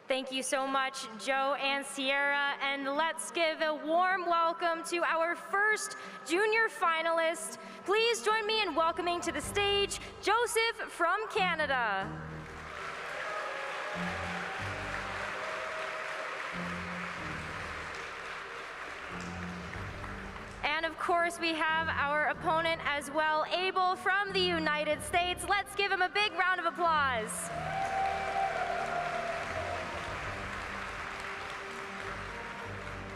Thank you so much, Joe and Sierra, and let's give a warm welcome to our first junior finalist. Please join me in welcoming to the stage Joseph from Canada. And of course, we have our opponent as well, Abel from the United States. Let's give him a big round of applause.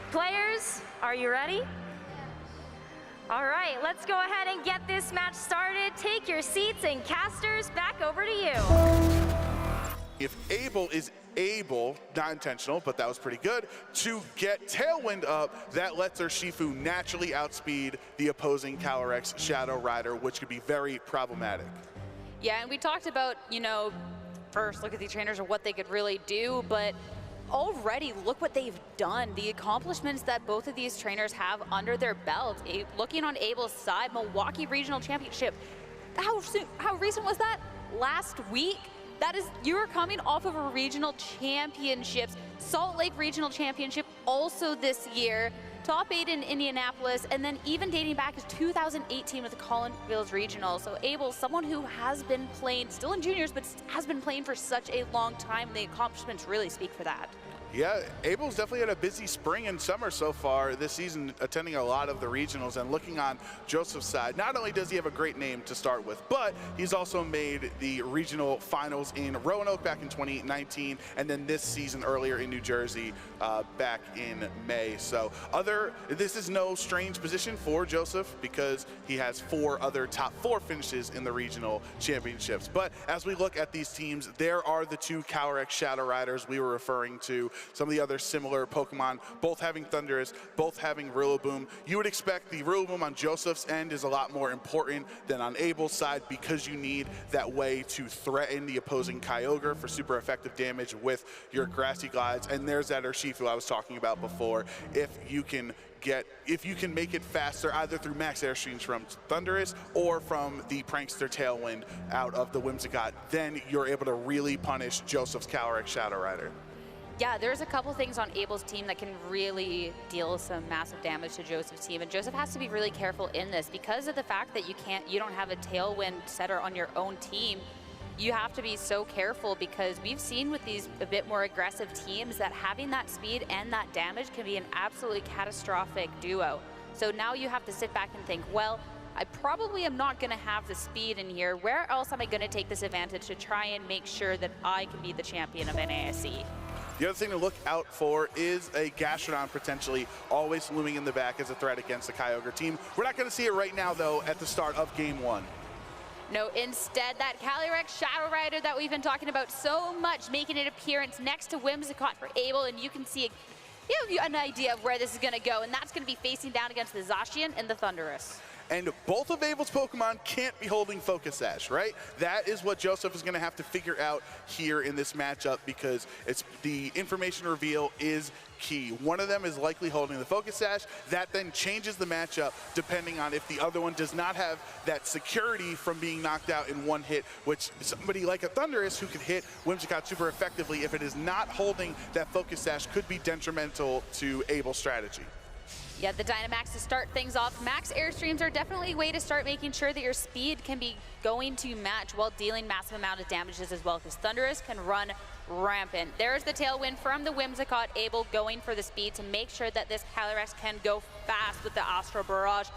Players, are you ready? All right, let's go ahead and get this match started. Take your seats, and casters, back over to you. If Abel is able, not intentional, but that was pretty good, to get Tailwind up, that lets Urshifu naturally outspeed the opposing Calyrex Shadow Rider, which could be very problematic. Yeah, and we talked about, first look at these trainers or what they could really do, but already look what they've done, the accomplishments that both of these trainers have under their belt. Looking on Abel's side, Milwaukee Regional Championship. How recent was that? Last week? That is, you are coming off of a regional championships. Salt Lake Regional Championship also this year. Top 8 in Indianapolis, and then even dating back to 2018 with the Collinsville Regional. So Abel, someone who has been playing, still in juniors, but has been playing for such a long time. The accomplishments really speak for that. Yeah, Abel's definitely had a busy spring and summer so far this season, attending a lot of the regionals. And looking on Joseph's side, not only does he have a great name to start with, but he's also made the regional finals in Roanoke back in 2019, and then this season earlier in New Jersey back in May. So this is no strange position for Joseph because he has 4 other top 4 finishes in the regional championships. But as we look at these teams, there are the 2 Calyrex Shadow Riders we were referring to. Some of the other similar Pokemon, both having Thundurus, both having Rillaboom. You would expect the Rillaboom on Joseph's end is a lot more important than on Abel's side because you need that way to threaten the opposing Kyogre for super effective damage with your Grassy Glides. And there's that Urshifu I was talking about before. If you can make it faster either through max airstreams from Thundurus or from the Prankster Tailwind out of the Whimsicott, then you're able to really punish Joseph's Calyrex Shadow Rider. Yeah, there's a couple things on Abel's team that can really deal some massive damage to Joseph's team, and Joseph has to be really careful in this because of the fact that you don't have a Tailwind setter on your own team. You have to be so careful because we've seen with these a bit more aggressive teams that having that speed and that damage can be an absolutely catastrophic duo. So now you have to sit back and think, well, I probably am not going to have the speed in here. Where else am I going to take this advantage to try and make sure that I can be the champion of NASC? The other thing to look out for is a Gastrodon potentially always looming in the back as a threat against the Kyogre team. We're not going to see it right now, though, at the start of Game 1. No, instead, that Calyrex Shadow Rider that we've been talking about so much, making an appearance next to Whimsicott for Abel, and you can see you have an idea of where this is going to go, and that's going to be facing down against the Zacian and the Thundurus. And both of Abel's Pokemon can't be holding Focus Sash, right? That is what Joseph is going to have to figure out here in this matchup because the information reveal is key. One of them is likely holding the Focus Sash. That then changes the matchup depending on if the other one does not have that security from being knocked out in one hit, which somebody like a Thundurus who could hit Whimsicott super effectively, if it is not holding that Focus Sash, could be detrimental to Abel's strategy. Yeah, the Dynamax to start things off. Max Airstreams are definitely a way to start making sure that your speed can be going to match while dealing massive amount of damages as well, because Thundurus can run rampant. There's the Tailwind from the Whimsicott, Abel going for the speed to make sure that this Calyrex can go fast with the Astral Barrage.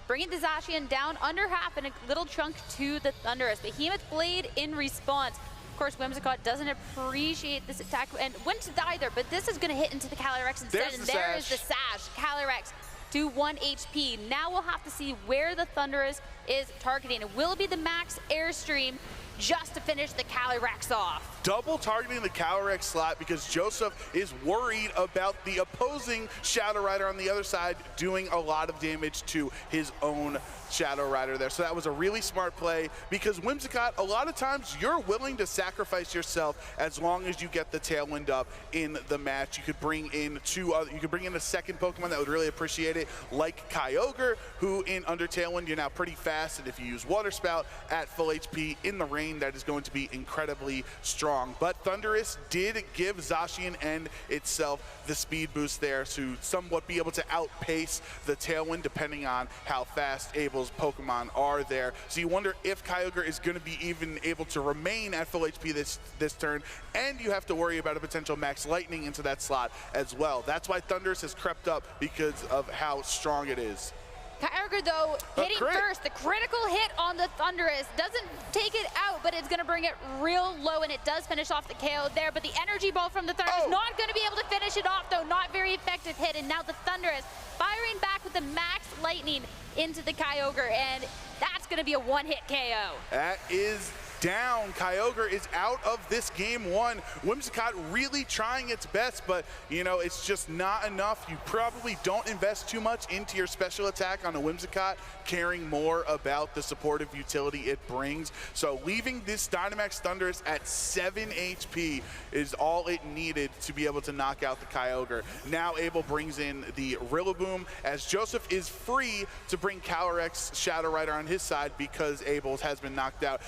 Bringing the Zacian down under half and a little chunk to the Thundurus. Behemoth Blade in response. Of course, Whimsicott doesn't appreciate this attack and wouldn't either, but this is going to hit into the Calyrex instead, and there is the Sash. Calyrex to 1 HP. Now we'll have to see where the Thundurus is targeting. It will be the max airstream just to finish the Calyrex off. Double targeting the Calyrex slot because Joseph is worried about the opposing Shadow Rider on the other side doing a lot of damage to his own Shadow Rider there. So that was a really smart play because Whimsicott, a lot of times you're willing to sacrifice yourself as long as you get the Tailwind up in the match. You could bring in a second Pokemon that would really appreciate it, like Kyogre, who in under Tailwind, you're now pretty fast, and if you use Water Spout at full HP in the range, terrain that is going to be incredibly strong. But Thunderous did give Zacian and itself the speed boost there to somewhat be able to outpace the Tailwind depending on how fast Abel's Pokemon are there. So you wonder if Kyogre is going to be even able to remain at full HP this turn, and you have to worry about a potential Max Lightning into that slot as well. That's why Thunderous has crept up, because of how strong it is. Kyogre, though, hitting first. The critical hit on the Thunderous doesn't take it out, but it's going to bring it real low, and it does finish off the KO there. But the Energy Ball from the Thunderous not going to be able to finish it off, though. Not very effective hit, and now the Thunderous firing back with the Max Lightning into the Kyogre, and that's going to be a one-hit KO. That is down. Kyogre is out of this game one. Whimsicott really trying its best, but you know, it's just not enough. You probably don't invest too much into your special attack on a Whimsicott, caring more about the supportive utility it brings. So leaving this Dynamax Thunderous at 7 HP is all it needed to be able to knock out the Kyogre. Now Abel brings in the Rillaboom, as Joseph is free to bring Calyrex Shadow Rider on his side because Abel's has been knocked out.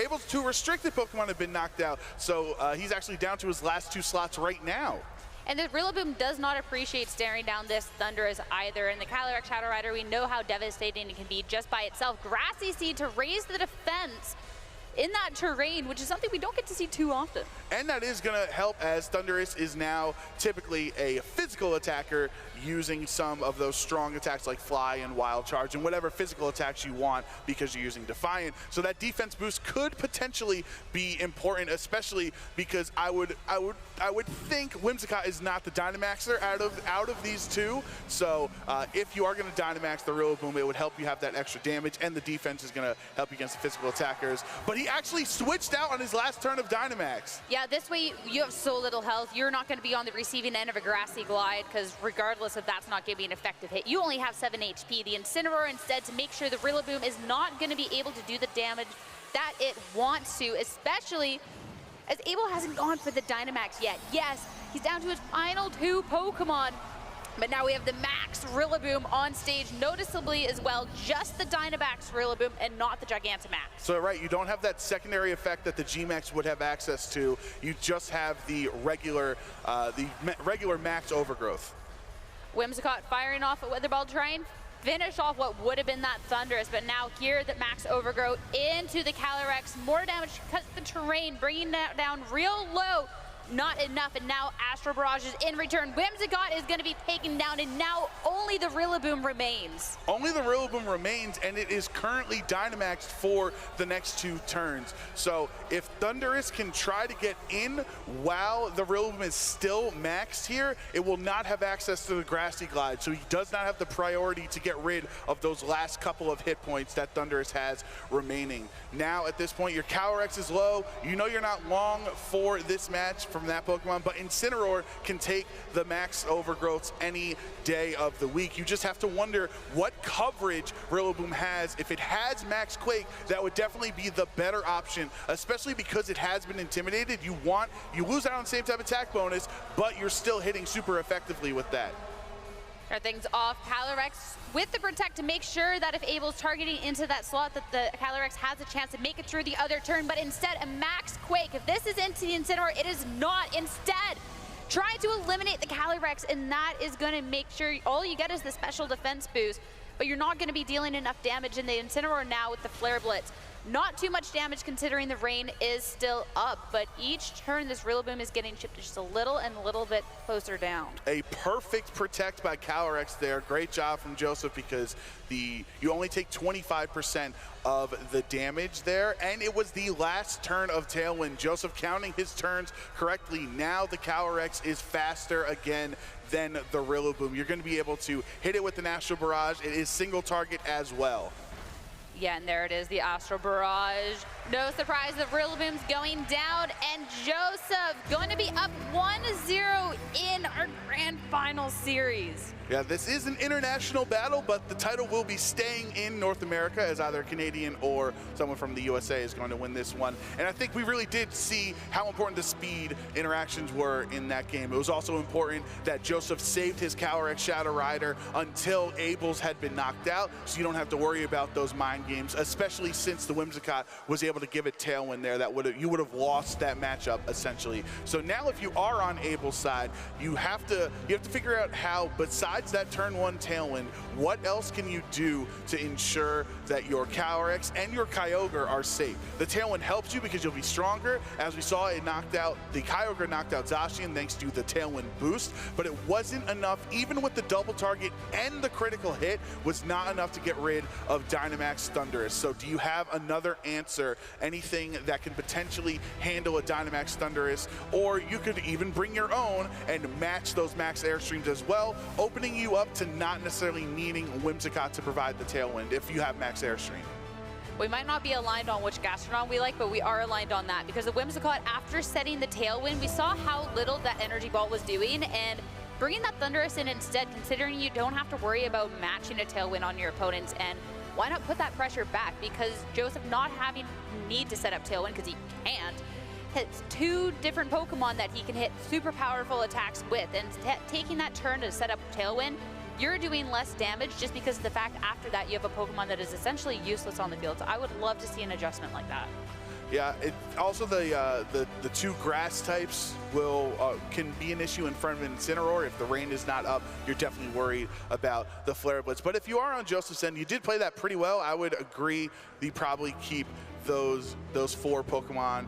Abel's two restricted Pokemon have been knocked out, so he's actually down to his last 2 slots right now. And the Rillaboom does not appreciate staring down this Thunderous either. And the Calyrex Shadow Rider, we know how devastating it can be just by itself. Grassy Seed to raise the defense in that terrain, which is something we don't get to see too often. And that is going to help, as Thunderous is now typically a physical attacker, using some of those strong attacks like Fly and Wild Charge and whatever physical attacks you want because you're using Defiant. So that defense boost could potentially be important, especially because I would think Whimsicott is not the Dynamaxer out of these two. So if you are going to Dynamax the Rillaboom, it would help you have that extra damage, and the defense is going to help you against the physical attackers. But he actually switched out on his last turn of Dynamax. Yeah, this way you have so little health. You're not going to be on the receiving end of a Grassy Glide, because regardless if that's not giving an effective hit, you only have 7 HP. The Incineroar instead to make sure the Rillaboom is not going to be able to do the damage that it wants to, especially as Abel hasn't gone for the Dynamax yet. Yes, he's down to his final 2 Pokemon, but now we have the Max Rillaboom on stage noticeably as well, just the Dynamax Rillaboom and not the Gigantamax. So right, you don't have that secondary effect that the G-Max would have access to. You just have the regular Max Overgrowth. Whimsicott firing off a Weather Ball, trying finish off what would have been that Thunderous, but now here the Max Overgrowth into the Calyrex. More damage, cuts the terrain, bringing that down real low. Not enough, and now Astral Barrage is in return. Whimsicott is going to be taken down, and now only the Rillaboom remains. Only the Rillaboom remains, and it is currently Dynamaxed for the next 2 turns. So if Thunderous can try to get in while the Rillaboom is still maxed here, it will not have access to the Grassy Glide, so he does not have the priority to get rid of those last couple of hit points that Thunderous has remaining. Now at this point, your Calyrex is low. You know you're not long for this match from that Pokemon, but Incineroar can take the Max Overgrowths any day of the week. You just have to wonder what coverage Rillaboom has. If it has Max Quake, that would definitely be the better option, especially because it has been intimidated. You lose out on the same type of attack bonus, but you're still hitting super effectively with that. Start things off, Calyrex with the Protect to make sure that if Abel's targeting into that slot, that the Calyrex has a chance to make it through the other turn, but instead a Max Quake. If this is into the Incineroar, it is not. Instead, try to eliminate the Calyrex, and that is going to make sure all you get is the special defense boost, but you're not going to be dealing enough damage in the Incineroar now with the Flare Blitz. Not too much damage considering the rain is still up, but each turn this Rillaboom is getting chipped just a little and a little bit closer down. A perfect protect by Calyrex there. Great job from Joseph, because you only take 25% of the damage there, and it was the last turn of Tailwind. Joseph counting his turns correctly. Now the Calyrex is faster again than the Rillaboom. You're going to be able to hit it with the Astral Barrage. It is single target as well. Yeah, and there it is, the Astral Barrage. No surprise, the Rillaboom's going down, and Joseph going to be up 1-0 in our Grand Final Series. Yeah, this is an international battle, but the title will be staying in North America, as either a Canadian or someone from the USA is going to win this one. And I think we really did see how important the speed interactions were in that game. It was also important that Joseph saved his Calyrex Shadow Rider until Abel's had been knocked out, so you don't have to worry about those mind games, especially since the Whimsicott was able to to give it Tailwind there, you would have lost that matchup essentially. So now if you are on Abel's side, you have to figure out how, besides that turn 1 Tailwind, what else can you do to ensure that your Calyrex and your Kyogre are safe. The Tailwind helps you because you'll be stronger. As we saw, the Kyogre knocked out Zacian thanks to the Tailwind boost, but it wasn't enough. Even with the double target and the critical hit, was not enough to get rid of Dynamax Thundurus. So do you have another answer, anything that can potentially handle a Dynamax Thundurus, or you could even bring your own and match those max Airstreams as well, opening you up to not necessarily needing Whimsicott to provide the Tailwind if you have max Airstream. We might not be aligned on which Gastrodon we like, but we are aligned on that because the Whimsicott, after setting the Tailwind, we saw how little that Energy Ball was doing, and bringing that Thundurus in instead, considering you don't have to worry about matching a Tailwind on your opponents, and why not put that pressure back? Because Joseph not having need to set up Tailwind because he can't, hits 2 different Pokemon that he can hit super powerful attacks with, and taking that turn to set up Tailwind, you're doing less damage just because of the fact after that you have a Pokemon that is essentially useless on the field. So I would love to see an adjustment like that. Yeah, also the 2 grass types can be an issue in front of an Incineroar. If the rain is not up, you're definitely worried about the Flare Blitz. But if you are on Joseph's end, you did play that pretty well. I would agree that you probably keep those 4 Pokemon,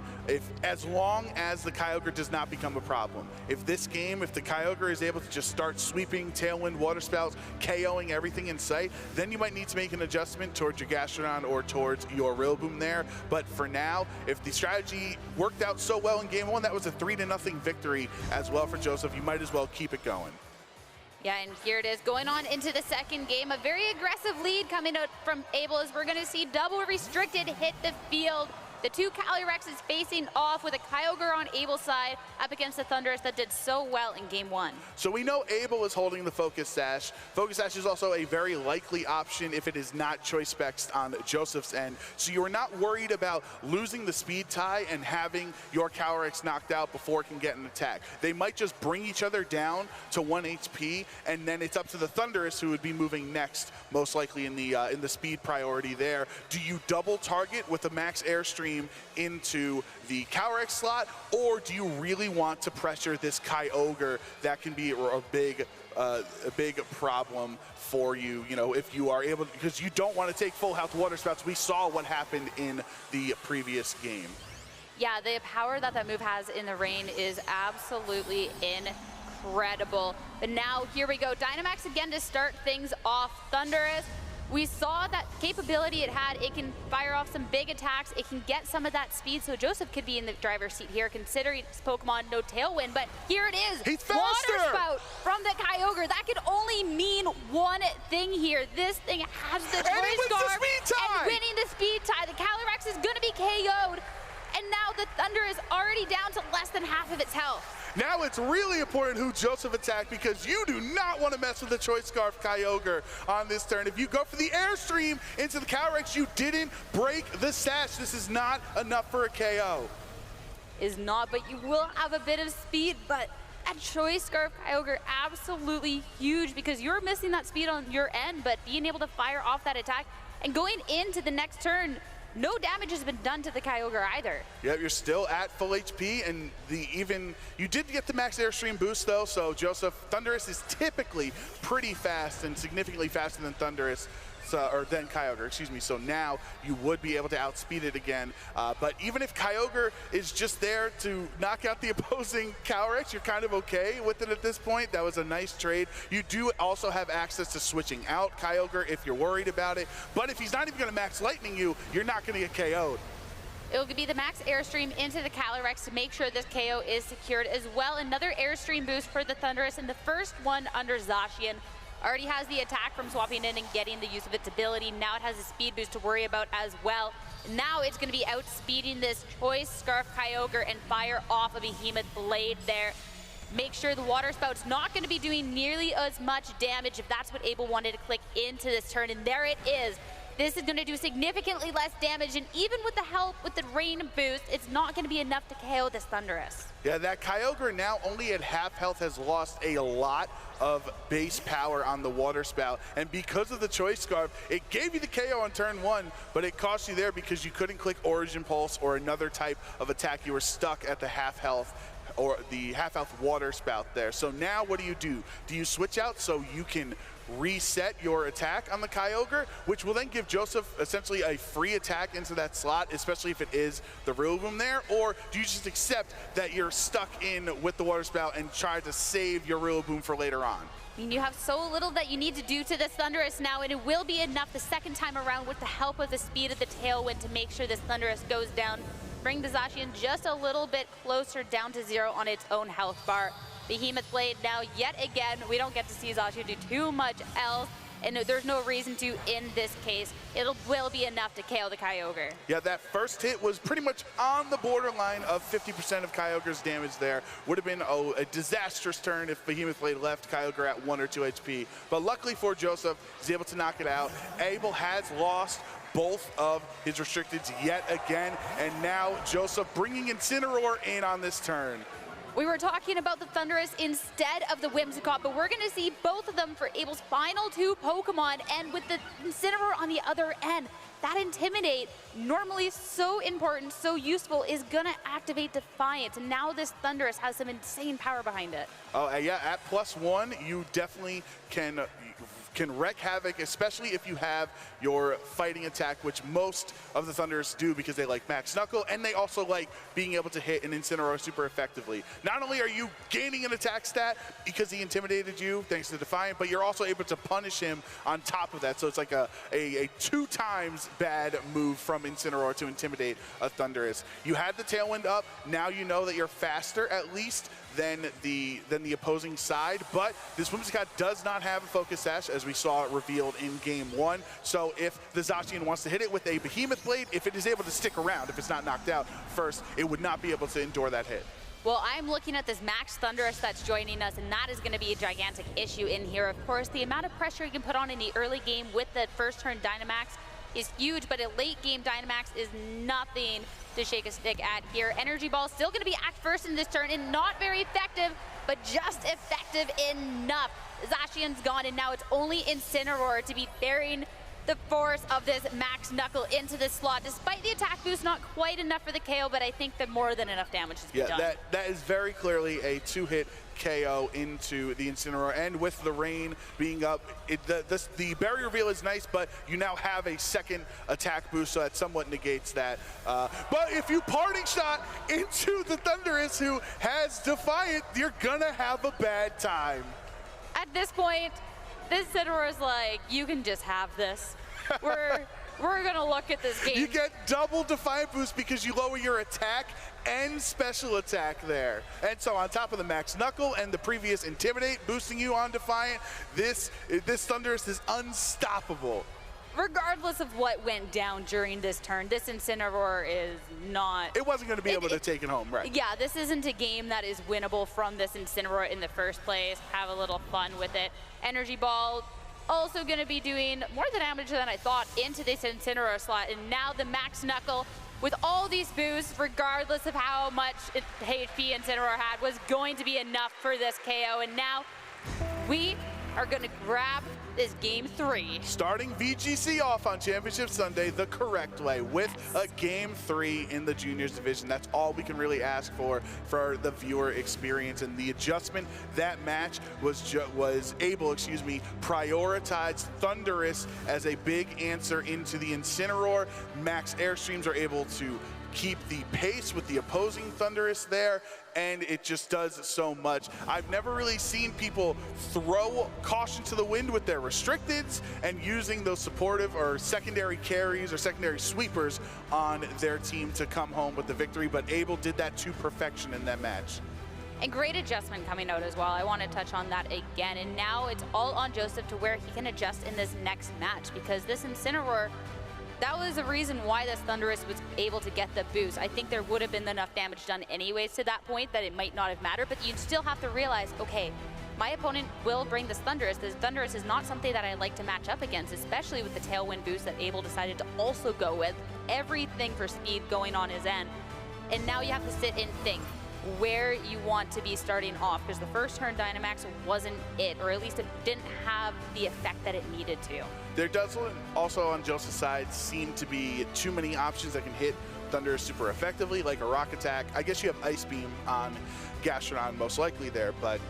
as long as the Kyogre does not become a problem. If the Kyogre is able to just start sweeping Tailwind, Water Spouts, KOing everything in sight, then you might need to make an adjustment towards your Gastrodon or towards your Rillaboom there. But for now, if the strategy worked out so well in Game 1, that was a 3-0 victory as well for Joseph, you might as well keep it going. Yeah, and here it is going on into the second game. A very aggressive lead coming out from Abel as we're going to see double restricted hit the field. The 2 Calyrexes facing off with a Kyogre on Abel's side up against the Thundurus that did so well in Game 1. So we know Abel is holding the Focus Sash. Focus Sash is also a very likely option if it is not Choice Specs on Joseph's end. So you're not worried about losing the speed tie and having your Calyrex knocked out before it can get an attack. They might just bring each other down to 1 HP, and then it's up to the Thundurus who would be moving next, most likely in the speed priority there. Do you double target with the max Airstream into the Calyrex slot, or do you really want to pressure this Kyogre? That can be a big problem for you, if you are able to, because you don't want to take full health Water Spouts. We saw what happened in the previous game. Yeah, the power that move has in the rain is absolutely incredible. But now here we go, Dynamax again to start things off. Thundurus, we saw that capability it had. It can fire off some big attacks. It can get some of that speed, so Joseph could be in the driver's seat here, considering his Pokemon no Tailwind. But here it is. He's faster! Water Spout from the Kyogre. That could only mean one thing here. This thing has the Choice Scarf, and winning the speed tie. The Calyrex is going to be KO'd, and now the Thunder is already down to less than half of its health. Now it's really important who Joseph attacked, because you do not want to mess with the Choice Scarf Kyogre on this turn. If you go for the Airstream into the Calyrex, you didn't break the Sash. This is not enough for a KO. Is not, but you will have a bit of speed, but that Choice Scarf Kyogre absolutely huge, because you're missing that speed on your end, but being able to fire off that attack and going into the next turn, no damage has been done to the Kyogre either. Yep, you're still at full HP, and you did get the max Airstream boost though, so Thundurus is typically pretty fast and significantly faster than Kyogre, excuse me. So now you would be able to outspeed it again. But even if Kyogre is just there to knock out the opposing Calyrex, you're kind of okay with it at this point. That was a nice trade. You do also have access to switching out Kyogre if you're worried about it. But if he's not even going to max Lightning you, you're not going to get KO'd. It'll be the max Airstream into the Calyrex to make sure this KO is secured as well. Another Airstream boost for the Thundurus, and the first one under Zacian. Already has the attack from swapping in and getting the use of its ability. Now it has a speed boost to worry about as well. Now it's going to be outspeeding this Choice Scarf Kyogre and fire off a Behemoth Blade there. Make sure the Water Spout's not going to be doing nearly as much damage if that's what Abel wanted to click into this turn. And there it is. This is going to do significantly less damage, and even with the help with the rain boost, it's not going to be enough to KO this Thundurus. Yeah, that Kyogre now only at half health has lost a lot of base power on the water spout, and because of the Choice Scarf, it gave you the KO on turn 1, but it cost you there because you couldn't click Origin Pulse or another type of attack. You were stuck at the half health or the half health water spout there. So now what do? Do you switch out so you can reset your attack on the Kyogre, which will then give Joseph essentially a free attack into that slot, especially if it is the Rillaboom there? Or do you just accept that you're stuck in with the water spout and try to save your Rillaboom for later on? I mean, you have so little that you need to do to this Thundurus now, and it will be enough the second time around with the help of the speed of the Tailwind to make sure this Thundurus goes down. Bring the Zacian just a little bit closer down to 0 on its own health bar. Behemoth Blade now, yet again, we don't get to see Zacian do too much else, and there's no reason to in this case. It will be enough to KO the Kyogre. Yeah, that first hit was pretty much on the borderline of 50% of Kyogre's damage there. Would have been a disastrous turn if Behemoth Blade left Kyogre at 1 or 2 HP. But luckily for Joseph, he's able to knock it out. Abel has lost both of his restricteds yet again, and now Joseph bringing Incineroar in on this turn. We were talking about the Thundurus instead of the Whimsicott, but we're gonna see both of them for Abel's final 2 Pokemon, and with the Incineroar on the other end, that Intimidate, normally so important, so useful, is gonna activate Defiance, and now this Thundurus has some insane power behind it. Oh, yeah, at +1, you definitely can wreak havoc, especially if you have your fighting attack, which most of the Thundurus do because they like Max Knuckle, and they also like being able to hit an Incineroar super effectively. Not only are you gaining an attack stat because he intimidated you thanks to Defiant, but you're also able to punish him on top of that. So it's like a 2 times bad move from Incineroar to intimidate a Thundurus. You had the Tailwind up, now you know that you're faster at least than the opposing side, but this Whimsicott does not have a Focus Sash, as we saw revealed in Game 1. So if the Zacian wants to hit it with a Behemoth Blade, if it is able to stick around, if it's not knocked out first, it would not be able to endure that hit. Well, I'm looking at this Max Thundurus that's joining us, and that is going to be a gigantic issue in here. Of course, the amount of pressure you can put on in the early game with the first turn Dynamax is huge, but a late game Dynamax is nothing to shake a stick at here. Energy Ball still going to be act first in this turn, and not very effective, but just effective enough. Zacian's gone, and now it's only Incineroar to be bearing the force of this Max Knuckle into this slot. Despite the attack boost, not quite enough for the KO, but I think that more than enough damage has been done. Yeah, that is very clearly a 2-hit KO into the Incineroar, and with the rain being up, the berry reveal is nice, but you now have a second attack boost, so that somewhat negates that. But if you parting shot into the Thundurus, who has Defiant, you're gonna have a bad time. At this point, this Incineroar is like, you can just have this. We're gonna look at this game. You get double Defiant boost because you lower your attack and special attack there. And so on top of the Max Knuckle and the previous Intimidate boosting you on Defiant, this Thundurus is unstoppable. Regardless of what went down during this turn, this Incineroar is not... It wasn't going to be able to take it home, right? Yeah, this isn't a game that is winnable from this Incineroar in the first place. Have a little fun with it. Energy Ball also going to be doing more damage than I thought into this Incineroar slot. And now the Max Knuckle, with all these boosts, regardless of how much HP Incineroar had, was going to be enough for this KO. And now we are going to grab this Game 3. Starting VGC off on Championship Sunday the correct way with a Game 3 in the Juniors Division. That's all we can really ask for the viewer experience, and the adjustment that match was able, prioritize Thundurus as a big answer into the Incineroar. Max Airstreams are able to keep the pace with the opposing Thundurus there, and it just does so much. I've never really seen people throw caution to the wind with their restricteds and using those supportive or secondary carries or secondary sweepers on their team to come home with the victory, but Abel did that to perfection in that match. And great adjustment coming out as well. I want to touch on that again, and now it's all on Joseph to where he can adjust in this next match, because this Incineroar, that was the reason why this Thundurus was able to get the boost. I think there would have been enough damage done anyways to that point that it might not have mattered, but you'd still have to realize, okay, my opponent will bring this Thundurus. This Thundurus is not something that I like to match up against, especially with the Tailwind boost that Abel decided to also go with. Everything for speed going on his end. And now you have to sit and think where you want to be starting off, because the first turn Dynamax wasn't it, or at least it didn't have the effect that it needed to. There does also on Joseph's side seem to be too many options that can hit Thunder super effectively, like a Rock Attack. I guess you have Ice Beam on Gastrodon most likely there, but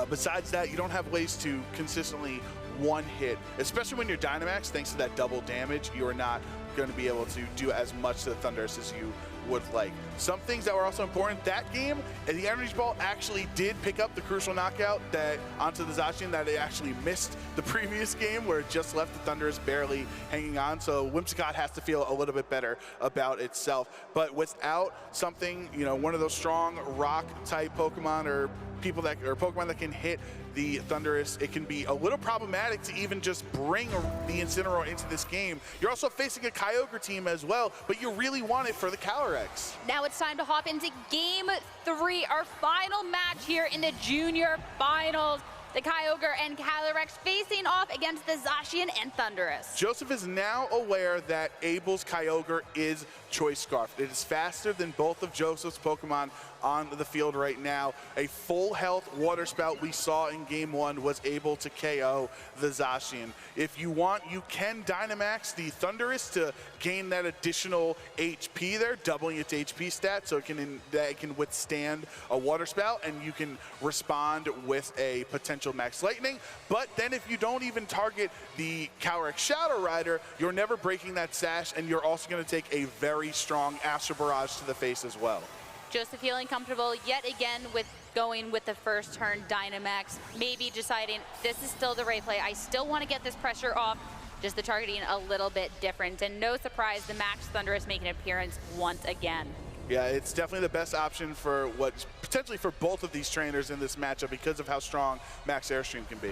besides that, you don't have ways to consistently one hit, especially when you're Dynamax. Thanks to that double damage, you are not going to be able to do as much to the Thundurus as you would like. Some things that were also important that game, and the Energy Ball actually did pick up the crucial knockout that onto the Zacian that it actually missed the previous game, where it just left the Thundurus barely hanging on. So Whimsicott has to feel a little bit better about itself. But without something, you know, one of those strong rock type Pokemon or Pokemon that can hit the Thundurus, it can be a little problematic to even just bring the Incineroar into this game. You're also facing a Kyogre team as well, but you really want it for the Calyrex. Now it's time to hop into Game 3, our final match here in the Junior Finals. The Kyogre and Calyrex facing off against the Zacian and Thundurus. Joseph is now aware that Abel's Kyogre is Choice Scarf. It is faster than both of Joseph's Pokemon on the field right now. A full health Water Spout we saw in Game 1 was able to KO the Zacian. If you want, you can Dynamax the Thundurus to gain that additional HP there, doubling its HP stat, so it can withstand a Water Spout, and you can respond with a potential Max Lightning. But then if you don't even target the Calyrex Shadow Rider, you're never breaking that sash, and you're also going to take a very strong Astral Barrage to the face as well. Joseph feeling comfortable yet again with going with the first turn Dynamax, maybe deciding this is still the right play. I still want to get this pressure off, just the targeting a little bit different. And no surprise, the Max Thundurus making an appearance once again. Yeah, it's definitely the best option for potentially for both of these trainers in this matchup because of how strong Max Airstream can be.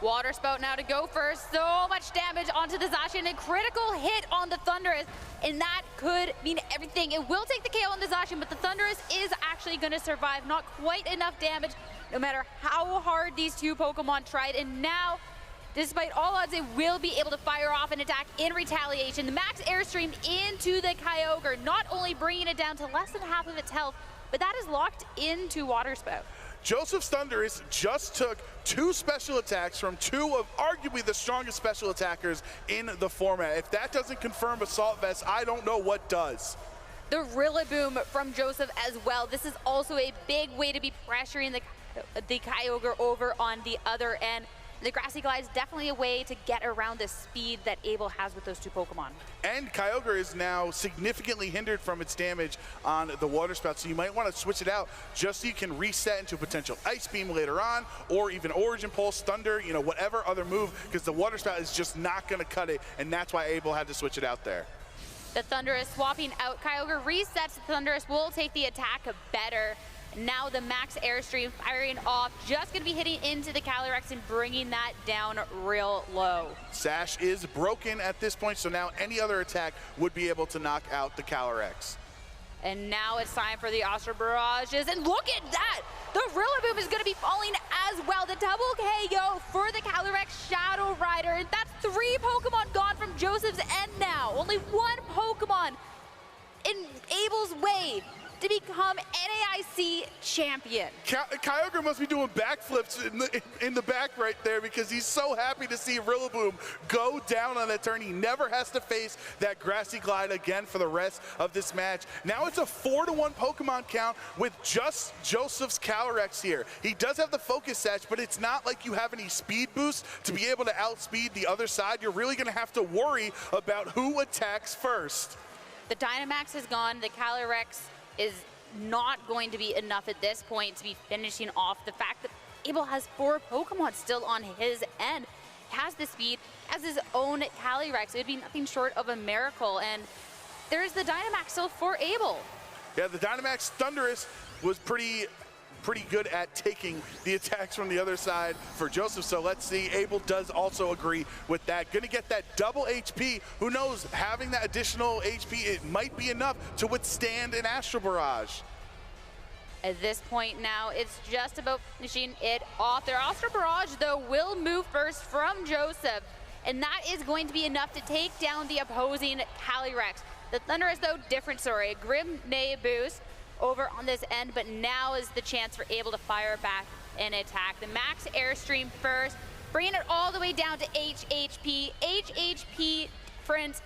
Water Spout now to go first. So much damage onto the Zacian. A critical hit on the Thundurus, and that could mean everything. It will take the KO on the Zacian, but the Thundurus is actually going to survive. Not quite enough damage, no matter how hard these two Pokemon tried. And now, despite all odds, it will be able to fire off an attack in retaliation. The Max Airstream into the Kyogre, not only bringing it down to less than half of its health, but that is locked into Water Spout. Joseph's Thundurus just took 2 special attacks from 2 of arguably the strongest special attackers in the format. If that doesn't confirm Assault Vest, I don't know what does. The Rillaboom from Joseph as well. This is also a big way to be pressuring the Kyogre over on the other end. The Grassy Glide is definitely a way to get around the speed that Abel has with those two Pokemon. And Kyogre is now significantly hindered from its damage on the Water Spout, so you might want to switch it out just so you can reset into a potential Ice Beam later on, or even Origin Pulse, Thunder, you know, whatever other move, because the Water Spout is just not going to cut it, and that's why Abel had to switch it out there. The Thundurus swapping out. Kyogre resets. The Thundurus will take the attack better. Now the Max Airstream firing off, just going to be hitting into the Calyrex and bringing that down real low. Sash is broken at this point, so now any other attack would be able to knock out the Calyrex. And now it's time for the Astral Barrages, and look at that! The Rillaboom is going to be falling as well. The double KO for the Calyrex Shadow Rider, and that's 3 Pokemon gone from Joseph's end now. Only 1 Pokemon in Abel's way to become NAIC champion. Kyogre must be doing backflips in the back right there because he's so happy to see Rillaboom go down on that turn. He never has to face that Grassy Glide again for the rest of this match. Now it's a 4-to-1 Pokemon count with just Joseph's Calyrex here. He does have the Focus Sash, but it's not like you have any speed boost to be able to outspeed the other side. You're really going to have to worry about who attacks first. The Dynamax is gone. The Calyrex is not going to be enough at this point to be finishing off. The fact that Abel has 4 Pokemon still on his end, has the speed, has his own Calyrex. It would be nothing short of a miracle. And there's the Dynamax still for Abel. Yeah, the Dynamax Thundurus was pretty good at taking the attacks from the other side for Joseph. So let's see, Abel does also agree with that. Gonna get that double HP. Who knows, having that additional HP, it might be enough to withstand an Astral Barrage. At this point now, it's just about finishing it off. Their Astro Barrage, though, will move first from Joseph, and that is going to be enough to take down the opposing Calyrex. The Thunderous, though, different story. A Grim Nay boost over on this end, but now is the chance for Able to fire back and attack. The Max Airstream first, bringing it all the way down to HHP. HHP difference,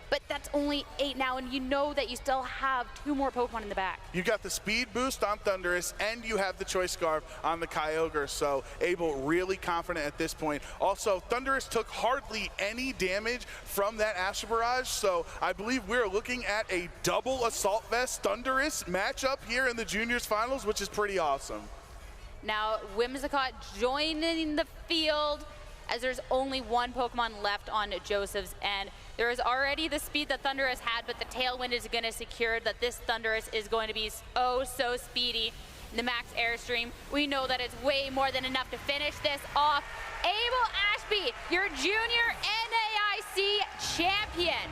but that's only 8 now, and you know that you still have 2 more Pokemon in the back. You got the speed boost on Thundurus, and you have the Choice Scarf on the Kyogre, so Able really confident at this point. Also, Thundurus took hardly any damage from that Astro Barrage, so I believe we're looking at a double Assault Vest Thundurus matchup here in the Juniors Finals, which is pretty awesome. Now, Whimsicott joining the field, as there's only 1 Pokemon left on Joseph's end. There is already the speed that Thundurus had, but the Tailwind is going to secure that this Thundurus is going to be so speedy. The Max Airstream, we know that it's way more than enough to finish this off. Able Ashby, your junior NAIC champion.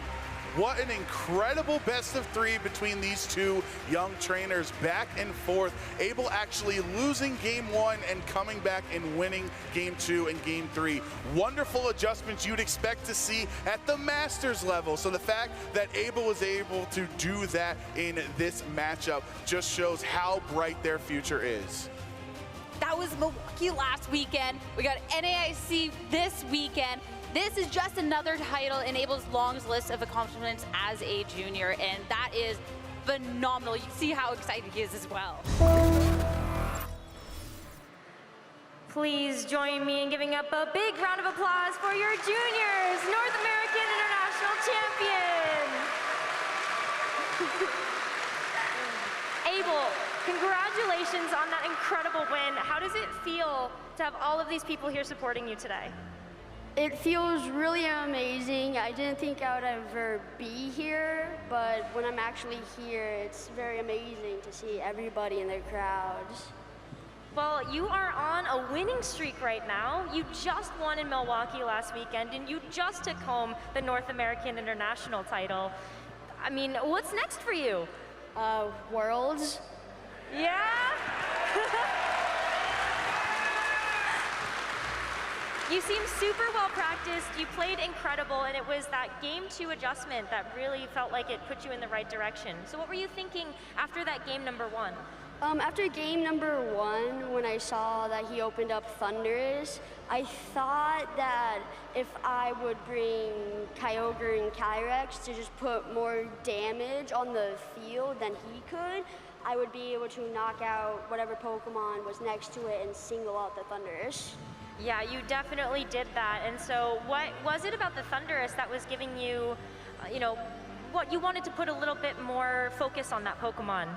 What an incredible best of 3 between these 2 young trainers, back and forth. Able actually losing game 1 and coming back and winning game 2 and game 3. Wonderful adjustments you'd expect to see at the Masters level. So the fact that Able was able to do that in this matchup just shows how bright their future is. That was Milwaukee last weekend. We got NAIC this weekend. This is just another title in Able's long list of accomplishments as a junior, and that is phenomenal. You can see how excited he is as well. Please join me in giving up a big round of applause for your juniors, North American International Champion. Able, congratulations on that incredible win. How does it feel to have all of these people here supporting you today? It feels really amazing. I didn't think I would ever be here, but when I'm actually here, it's very amazing to see everybody in the crowds. Well, you are on a winning streak right now. You just won in Milwaukee last weekend, and you just took home the North American International title. I mean, what's next for you? Worlds. Yeah? You seem super well practiced, you played incredible, and it was that game 2 adjustment that really felt like it put you in the right direction. So what were you thinking after that game number 1? After game number 1, when I saw that he opened up Thundurus, I thought that if I would bring Kyogre and Calyrex to just put more damage on the field than he could, I would be able to knock out whatever Pokemon was next to it and single out the Thundurus. Yeah, you definitely did that. And so what was it about the Thundurus that was giving you, what you wanted to put a little bit more focus on that Pokemon?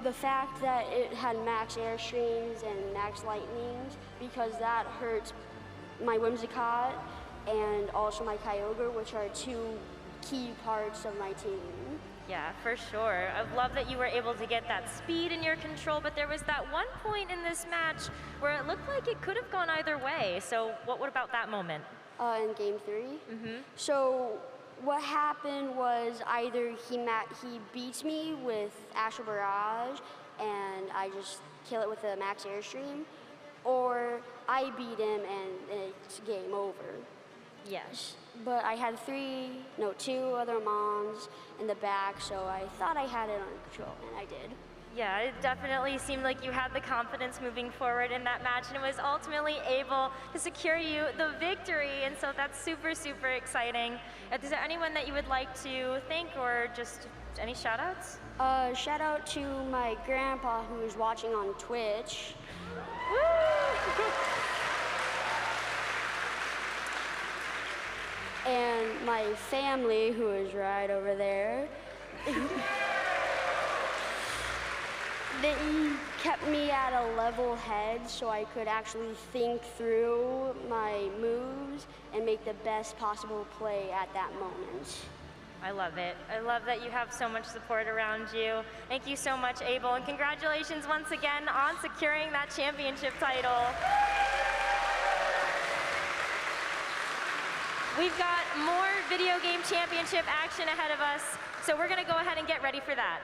The fact that it had max Airstreams and max Lightnings, because that hurts my Whimsicott and also my Kyogre, which are 2 key parts of my team. Yeah, for sure. I love that you were able to get that speed in your control, but there was that one point in this match where it looked like it could have gone either way. So what about that moment? In game 3? So what happened was either he beats me with Astro Barrage and I just kill it with a max Airstream, or I beat him and it's game over. Yes. But I had 2 other Mons in the back, so I thought I had it under control, and I did. Yeah, it definitely seemed like you had the confidence moving forward in that match, and it was ultimately able to secure you the victory, and so that's super, super exciting. Is there anyone that you would like to thank, or just any shout-outs? Shout out to my grandpa who is watching on Twitch. Woo! And my family, who is right over there. They kept me at a level head so I could actually think through my moves and make the best possible play at that moment. I love it. I love that you have so much support around you. Thank you so much, Able, and congratulations once again on securing that championship title. We've got more video game championship action ahead of us, so we're gonna go ahead and get ready for that.